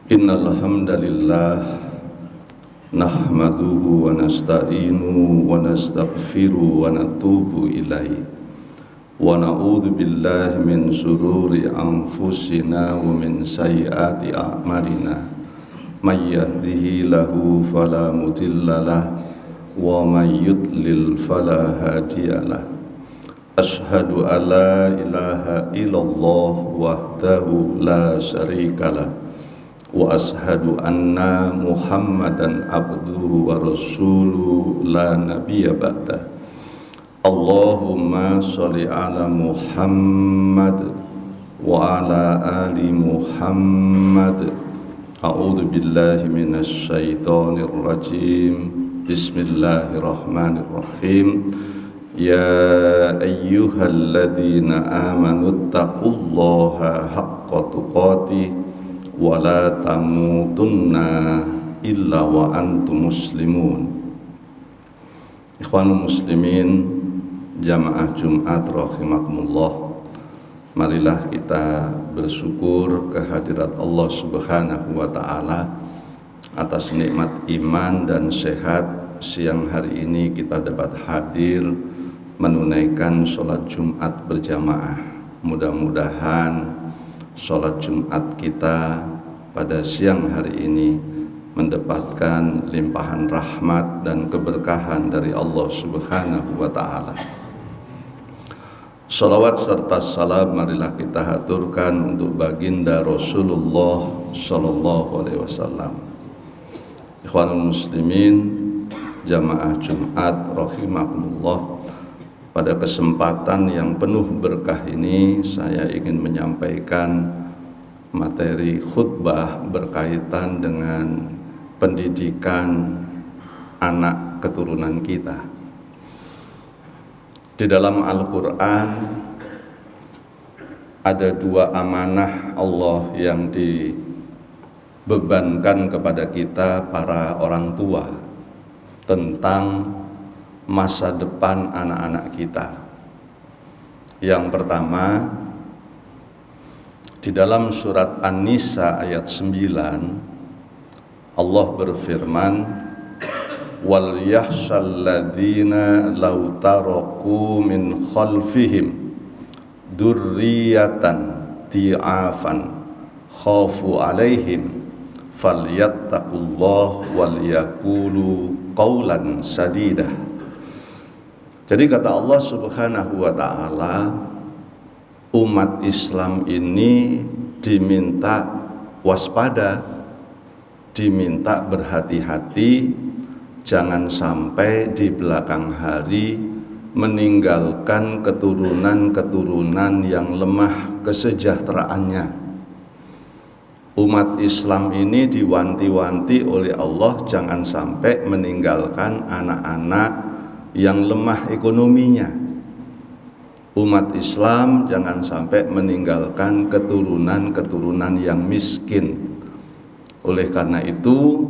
Innal hamdalillah nahmaduhu wa nasta'inuhu wa nastaghfiruhu wa natubu ilaihi wa na'udzu billahi min shururi anfusina wa min sayyiati a'malina may yahdihillahu fala mudhillalah wa may yudlil fala hadiyalah. Ashhadu an la ilaha illallah wahdahu la syarikalah wa ashhadu anna Muhammadan abduhu wa rasuluhu la nabiyya ba'dah. Allahumma sholli ala Muhammad wa ala ali Muhammad. A'udzu billahi minasy syaithanir rajim. Bismillahirrahmanirrahim. Ya ayyuhalladzina amanu taqullaha haqqa tuqatih wa la tamutunna illa wa antum muslimun. Ikhwanul muslimin, jamaah Jumat rahimakumullah, marilah kita bersyukur kehadirat Allah Subhanahu wa ta'ala atas nikmat iman dan sehat. Siang hari ini kita dapat hadir menunaikan sholat Jumat berjamaah. Mudah-mudahan sholat Jumat kita pada siang hari ini mendapatkan limpahan rahmat dan keberkahan dari Allah Subhanahu wa ta'ala. Salawat serta salam marilah kita haturkan untuk baginda Rasulullah sallallahu alaihi wasallam. Ikhwanul muslimin, jamaah Jumat rahimakumullah, pada kesempatan yang penuh berkah ini saya ingin menyampaikan materi khutbah berkaitan dengan pendidikan anak keturunan kita. Di dalam Al-Quran ada dua amanah Allah yang dibebankan kepada kita para orang tua tentang masa depan anak-anak kita. Yang pertama, di dalam surat An-Nisa ayat 9 Allah berfirman, wal yahshal ladzina law taraku min khalfihim dzurriyyatan di'afan khafu alaihim falyattaqullah wal yaqulu qaulan sadida. Jadi kata Allah Subhanahu wa ta'ala, umat Islam ini diminta waspada, diminta berhati-hati, jangan sampai di belakang hari meninggalkan keturunan-keturunan yang lemah kesejahteraannya. Umat Islam ini diwanti-wanti oleh Allah jangan sampai meninggalkan anak-anak yang lemah ekonominya. Umat Islam jangan sampai meninggalkan keturunan-keturunan yang miskin. Oleh karena itu,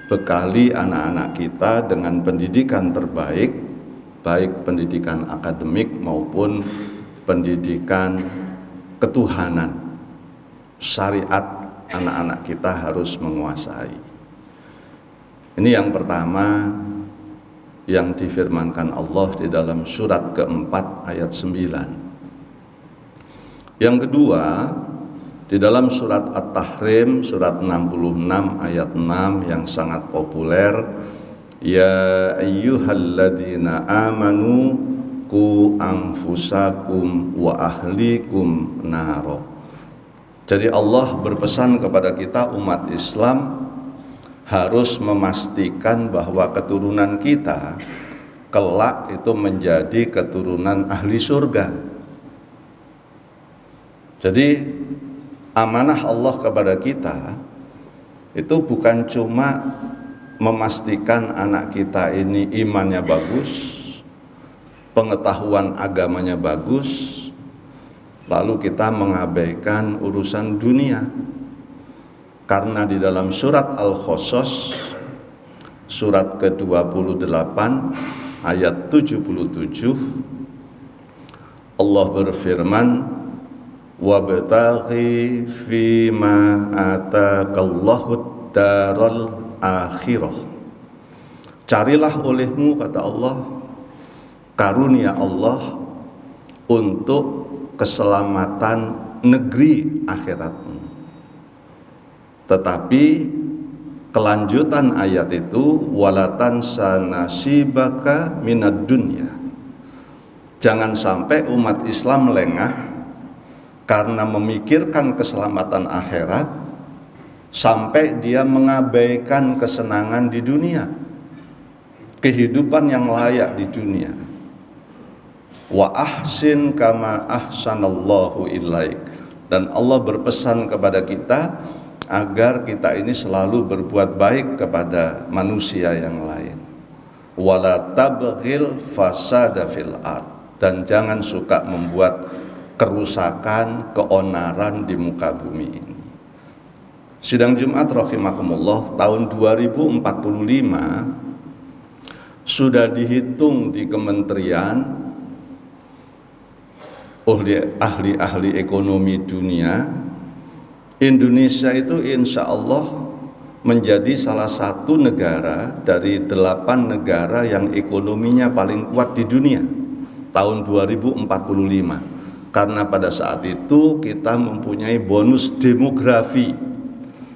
bekali anak-anak kita dengan pendidikan terbaik, baik pendidikan akademik maupun pendidikan ketuhanan. Syariat anak-anak kita harus menguasai. Ini yang pertama yang difirmankan Allah di dalam surat keempat ayat 9. Yang kedua, di dalam surat At-Tahrim surat 66 ayat 6 yang sangat populer, ya ayyuhalladzina amanu qu anfusakum wa ahlikum naro. Jadi Allah berpesan kepada kita umat Islam harus memastikan bahwa keturunan kita kelak itu menjadi keturunan ahli surga. Jadi amanah Allah kepada kita itu bukan cuma memastikan anak kita ini imannya bagus, pengetahuan agamanya bagus, lalu kita mengabaikan urusan dunia. Karena di dalam surat Al-Qasas surat ke-28 ayat 77 Allah berfirman, wabtaghi fima atakallahu daral akhirah. Carilah olehmu, kata Allah, karunia Allah untuk keselamatan negeri akhiratmu. Tetapi kelanjutan ayat itu, walatan sanasibaka minad dunya. Jangan sampai umat Islam lengah karena memikirkan keselamatan akhirat sampai dia mengabaikan kesenangan di dunia, kehidupan yang layak di dunia. Wa ahsin kama ahsanallahu ilaik. Dan Allah berpesan kepada kita agar kita ini selalu berbuat baik kepada manusia yang lain. Wala tabghil fasada fil ard. Dan jangan suka membuat kerusakan, keonaran di muka bumi ini. Sidang Jumat rahimakumullah, tahun 2045 sudah dihitung di kementerian oleh ahli-ahli ekonomi dunia, Indonesia itu insya Allah menjadi salah satu negara dari 8 negara yang ekonominya paling kuat di dunia tahun 2045. Karena pada saat itu kita mempunyai bonus demografi,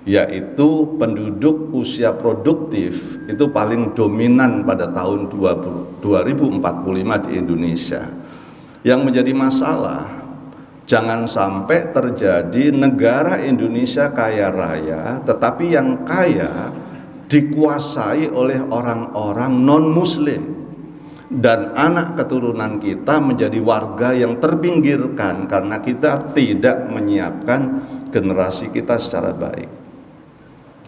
yaitu penduduk usia produktif itu paling dominan pada tahun 2045 di Indonesia. Yang menjadi masalah, jangan sampai terjadi negara Indonesia kaya raya, tetapi yang kaya dikuasai oleh orang-orang non-muslim, dan anak keturunan kita menjadi warga yang terpinggirkan karena kita tidak menyiapkan generasi kita secara baik.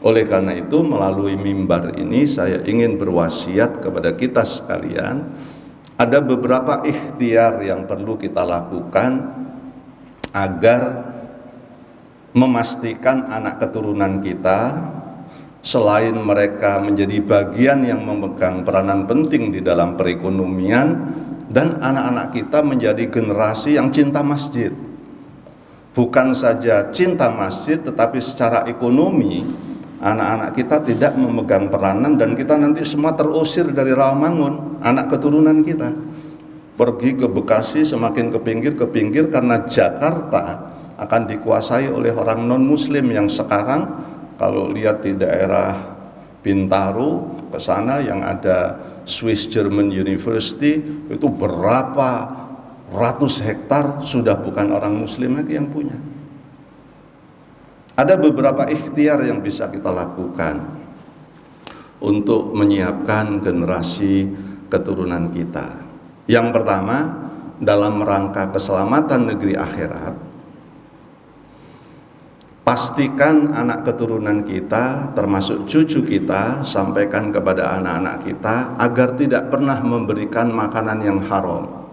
Oleh karena itu, melalui mimbar ini saya ingin berwasiat kepada kita sekalian, ada beberapa ikhtiar yang perlu kita lakukan agar memastikan anak keturunan kita, selain mereka menjadi bagian yang memegang peranan penting di dalam perekonomian, dan anak-anak kita menjadi generasi yang cinta masjid. Bukan saja cinta masjid, tetapi secara ekonomi anak-anak kita tidak memegang peranan, dan kita nanti semua terusir dari Rawamangun, anak keturunan kita pergi ke Bekasi, semakin ke pinggir karena Jakarta akan dikuasai oleh orang non muslim yang sekarang kalau lihat di daerah Bintaro ke sana yang ada Swiss German University, itu berapa ratus hektar sudah bukan orang muslim lagi yang punya. Ada beberapa ikhtiar yang bisa kita lakukan untuk menyiapkan generasi keturunan kita. Yang pertama, dalam rangka keselamatan negeri akhirat, pastikan anak keturunan kita, termasuk cucu kita, sampaikan kepada anak-anak kita agar tidak pernah memberikan makanan yang haram.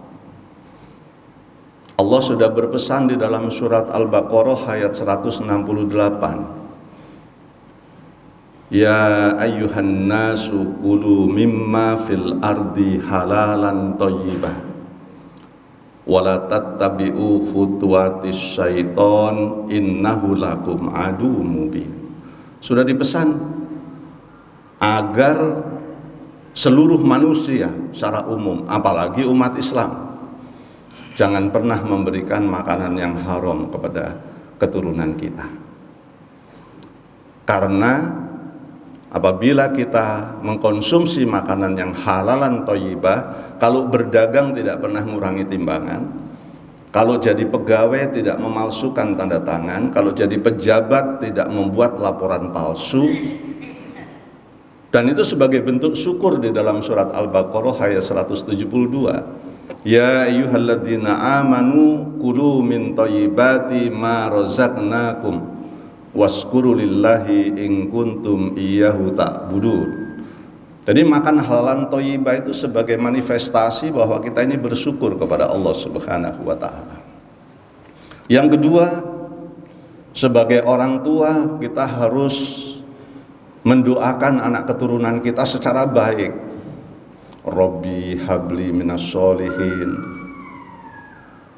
Allah sudah berpesan di dalam surat Al-Baqarah ayat 168. Ya ayyuhan nasu kulu mimma fil ardi halalan thayyibah wala tattabi'u khutuwatis syaiton innahu lakum aduwwum mubin. Sudah dipesan agar seluruh manusia secara umum, apalagi umat Islam, jangan pernah memberikan makanan yang haram kepada keturunan kita. Karena apabila kita mengkonsumsi makanan yang halalan thayyibah, kalau berdagang tidak pernah mengurangi timbangan, kalau jadi pegawai tidak memalsukan tanda tangan, kalau jadi pejabat tidak membuat laporan palsu, dan itu sebagai bentuk syukur di dalam surat Al-Baqarah ayat 172. Ya ayyuhalladzina amanu kulu min thayyibati ma razaqnakum waskuru lillahi in kuntum iyyahu ta'budun. Jadi makan halalan thayyibah itu sebagai manifestasi bahwa kita ini bersyukur kepada Allah Subhanahu wa taala. Yang kedua, sebagai orang tua kita harus mendoakan anak keturunan kita secara baik. Rabbi habli minas sholihin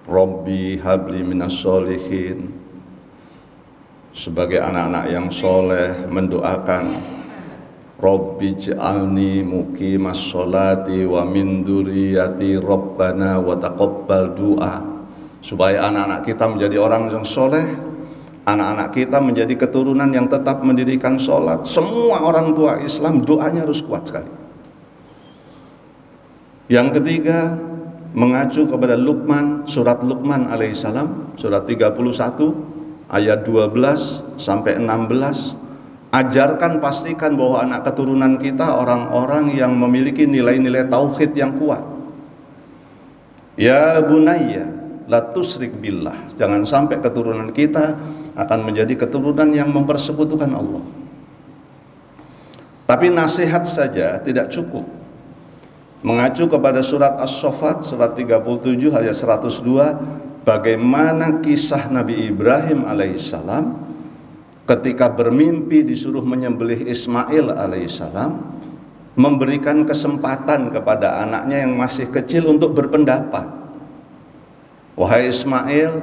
Rabbi habli minas sholihin, sebagai anak-anak yang soleh mendoakan Rabbi ij'alni muqimas sholati wa min dzurriyyati rabbana wa taqabbal du'a, supaya anak-anak kita menjadi orang yang soleh, anak-anak kita menjadi keturunan yang tetap mendirikan sholat. Semua orang tua Islam doanya harus kuat sekali. Yang ketiga, mengacu kepada Luqman, surat Luqman alaihissalam, surat 31 ayat 12 sampai 16. Ajarkan, pastikan bahwa anak keturunan kita orang-orang yang memiliki nilai-nilai tauhid yang kuat. Ya bunayya la tusyrik billah, jangan sampai keturunan kita akan menjadi keturunan yang mempersekutukan Allah. Tapi nasihat saja tidak cukup. Mengacu kepada surat As-Saffat, surat 37 ayat 102, bagaimana kisah Nabi Ibrahim alaihissalam ketika bermimpi disuruh menyembelih Ismail alaihissalam, memberikan kesempatan kepada anaknya yang masih kecil untuk berpendapat. Wahai Ismail,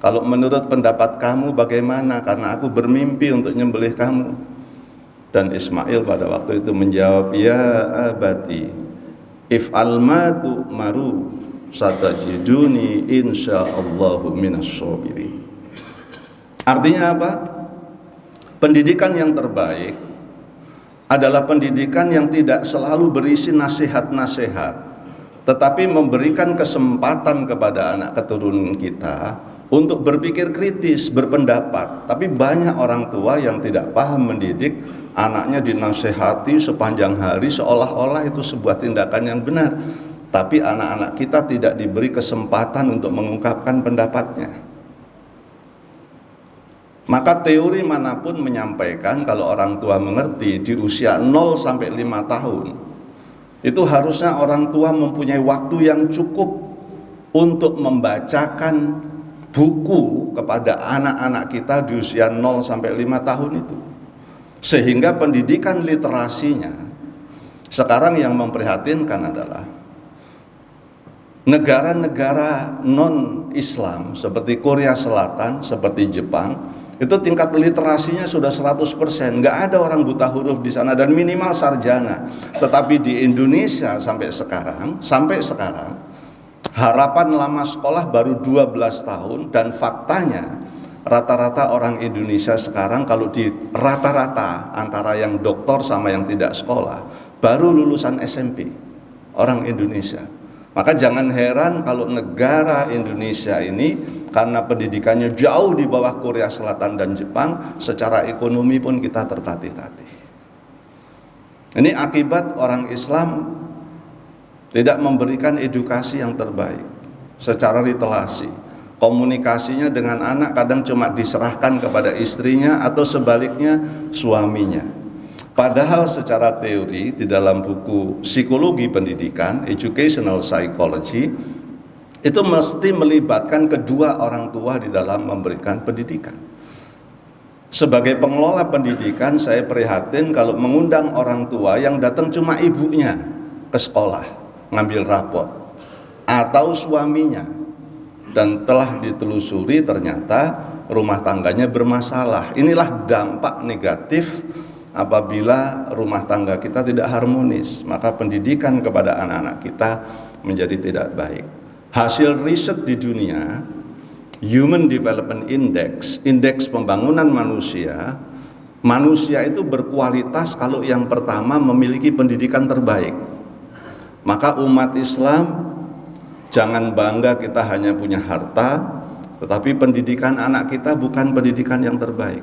kalau menurut pendapat kamu bagaimana, karena aku bermimpi untuk menyembelih kamu. Dan Ismail pada waktu itu menjawab, ya abati if'al ma tu'maru satajiduni insyaallahu minas shabirin. Artinya apa? Pendidikan yang terbaik adalah pendidikan yang tidak selalu berisi nasihat-nasihat, tetapi memberikan kesempatan kepada anak keturunan kita untuk berpikir kritis, berpendapat. Tapi banyak orang tua yang tidak paham mendidik anaknya, dinasehati sepanjang hari seolah-olah itu sebuah tindakan yang benar, tapi anak-anak kita tidak diberi kesempatan untuk mengungkapkan pendapatnya. Maka teori manapun menyampaikan kalau orang tua mengerti di usia 0 sampai 5 tahun itu harusnya orang tua mempunyai waktu yang cukup untuk membacakan buku kepada anak-anak kita di usia 0 sampai 5 tahun itu. Sehingga pendidikan literasinya sekarang yang memprihatinkan adalah negara-negara non-Islam seperti Korea Selatan, seperti Jepang, itu tingkat literasinya sudah 100%, nggak ada orang buta huruf di sana dan minimal sarjana. Tetapi di Indonesia sampai sekarang harapan lama sekolah baru 12 tahun, dan faktanya rata-rata orang Indonesia sekarang kalau di rata-rata antara yang doktor sama yang tidak sekolah baru lulusan SMP orang Indonesia. Maka jangan heran kalau negara Indonesia ini karena pendidikannya jauh di bawah Korea Selatan dan Jepang, secara ekonomi pun kita tertatih-tatih. Ini akibat orang Islam tidak memberikan edukasi yang terbaik secara literasi. Komunikasinya dengan anak kadang cuma diserahkan kepada istrinya atau sebaliknya suaminya. Padahal secara teori di dalam buku psikologi pendidikan, educational psychology, itu mesti melibatkan kedua orang tua di dalam memberikan pendidikan. Sebagai pengelola pendidikan, saya prihatin kalau mengundang orang tua yang datang cuma ibunya ke sekolah ngambil rapot atau suaminya, dan telah ditelusuri ternyata rumah tangganya bermasalah. Inilah dampak negatif apabila rumah tangga kita tidak harmonis, maka pendidikan kepada anak-anak kita menjadi tidak baik. Hasil riset di dunia, Human Development Index, indeks pembangunan manusia, manusia itu berkualitas kalau yang pertama memiliki pendidikan terbaik. Maka umat Islam jangan bangga kita hanya punya harta, tetapi pendidikan anak kita bukan pendidikan yang terbaik.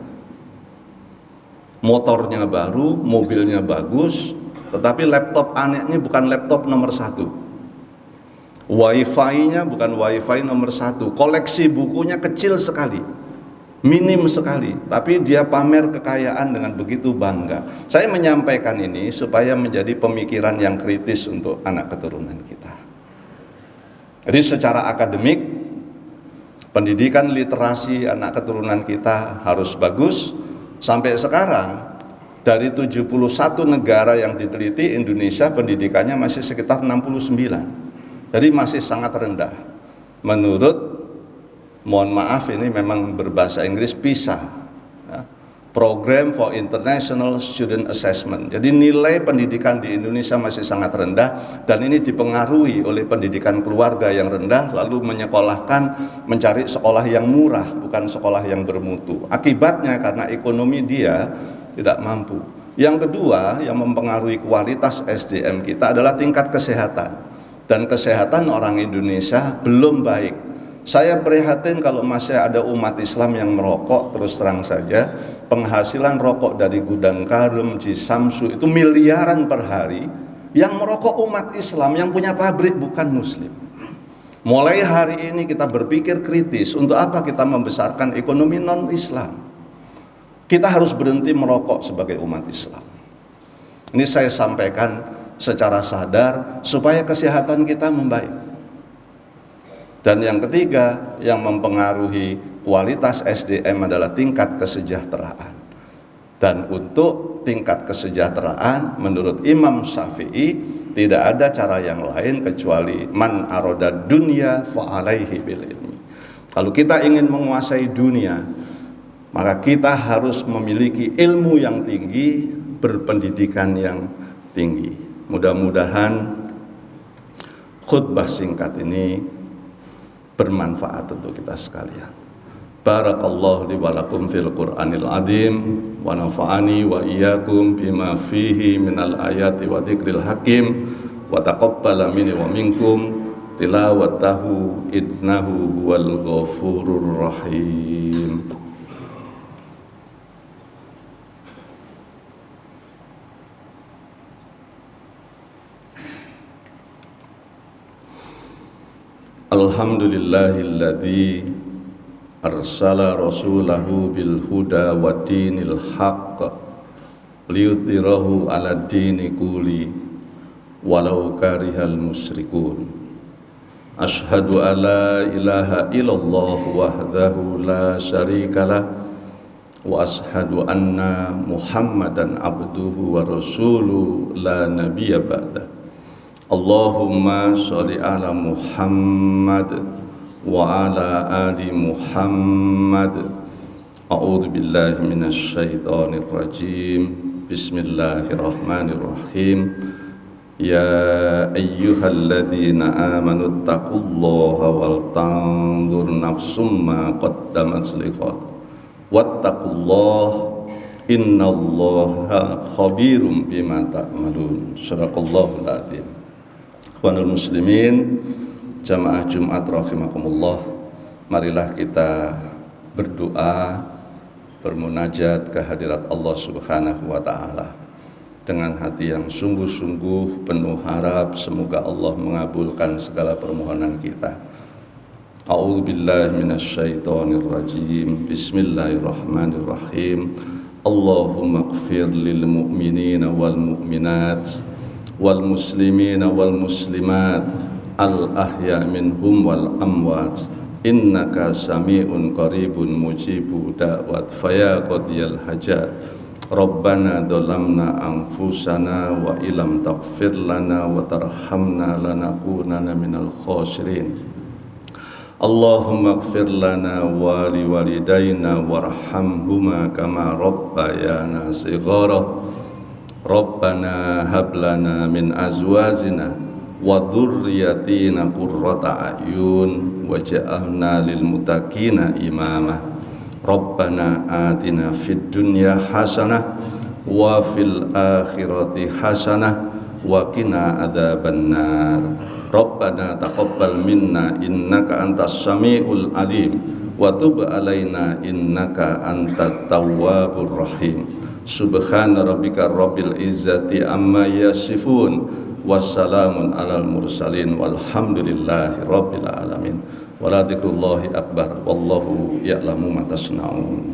Motornya baru, mobilnya bagus, tetapi laptop anaknya bukan laptop nomor 1. Wifi-nya bukan wifi nomor 1. Koleksi bukunya kecil sekali, minim sekali, tapi dia pamer kekayaan dengan begitu bangga. Saya menyampaikan ini supaya menjadi pemikiran yang kritis untuk anak keturunan kita. Jadi secara akademik, pendidikan literasi anak keturunan kita harus bagus. Sampai sekarang dari 71 negara yang diteliti, Indonesia pendidikannya masih sekitar 69. Jadi masih sangat rendah. menurut, mohon maaf ini memang berbahasa Inggris, PISA, ya, Program for International Student Assessment. Jadi nilai pendidikan di Indonesia masih sangat rendah, dan ini dipengaruhi oleh pendidikan keluarga yang rendah, lalu mencari sekolah yang murah, bukan sekolah yang bermutu. Akibatnya karena ekonomi dia tidak mampu. Yang kedua yang mempengaruhi kualitas SDM kita adalah tingkat kesehatan. Dan kesehatan orang Indonesia belum baik. Saya prihatin kalau masih ada umat Islam yang merokok. Terus terang saja, penghasilan rokok dari Gudang Garam, Samsu itu miliaran per hari. Yang merokok umat Islam yang punya pabrik, bukan Muslim. Mulai hari ini kita berpikir kritis, untuk apa kita membesarkan ekonomi non-Islam? Kita harus berhenti merokok sebagai umat Islam. Ini saya sampaikan secara sadar supaya kesehatan kita membaik. Dan yang ketiga yang mempengaruhi kualitas SDM adalah tingkat kesejahteraan. Dan untuk tingkat kesejahteraan menurut Imam Syafi'i tidak ada cara yang lain kecuali man aroda dunya fa alaihi bil ilmi. Kalau kita ingin menguasai dunia, maka kita harus memiliki ilmu yang tinggi, berpendidikan yang tinggi. Mudah-mudahan khutbah singkat ini bermanfaat untuk kita sekalian. Barakallahu li wa lakum fil Qur'anil azim wa nafa'ani wa iyyakum bima fihi minal ayati wa dzikril hakim wa taqabbala minni wa minkum tilawatahu innahu huwal ghafurur rahim. Alhamdulillahilladzi arsala rasulahu bil huda wa dinil haqq liyudhhirahu 'ala dini kulli walau karihal musyrikun. Asyhadu an la ilaha illallah wahdahu la syarikalah wa asyhadu anna Muhammadan abduhu wa rasuluhu la nabiyya ba'dah. Allahumma sholli ala Muhammad wa ala ali Muhammad. A'udzu billahi minasy syaithanir rajim. Bismillahirrahmanirrahim. Ya ayyuhalladzina amanu taqullaha wal tanzur nafsum ma qaddamat lighad. Wattaqullaha innallaha khabirum bima ta'malun. Shadaqallahul adzim. Ikhwanul muslimin, jamaah Jumat rahimakumullah, marilah kita berdoa, bermunajat ke hadirat Allah Subhanahu wa taala dengan hati yang sungguh-sungguh penuh harap semoga Allah mengabulkan segala permohonan kita. A'udzu billahi minasyaitonir rajim. Bismillahirrahmanirrahim. Allahumma ighfir lil mu'minina wal mu'minat wal muslimina wal muslimat al ahya minhum wal amwat innaka sami'un qaribun mujibu da'wat faya qadiyal hajat. Rabbana dhalamna anfusana wa ilam taghfir lana wa tarhamna lanakunanna minal khasirin. Allahumma ighfir lana wa liwalidayna warhamhuma kama rabbayana shighara. Rabbana hab lana min azwajina wa dzurriyyatina qurrata a'yun waj'alna lil muttaqina imama. Rabbana atina fid dunya hasanah wa fil akhirati hasanah wa qina adzabannar. Rabbana taqabbal minna innaka antas samiul alim wa tub alaina innaka antat tawwabur rahim. Subhana rabbika rabbil izzati amma yasifun wassalamun alal mursalin walhamdulillahi rabbil alamin. Wala dzikrullahi akbar wallahu ya'lamu ma tasna'un.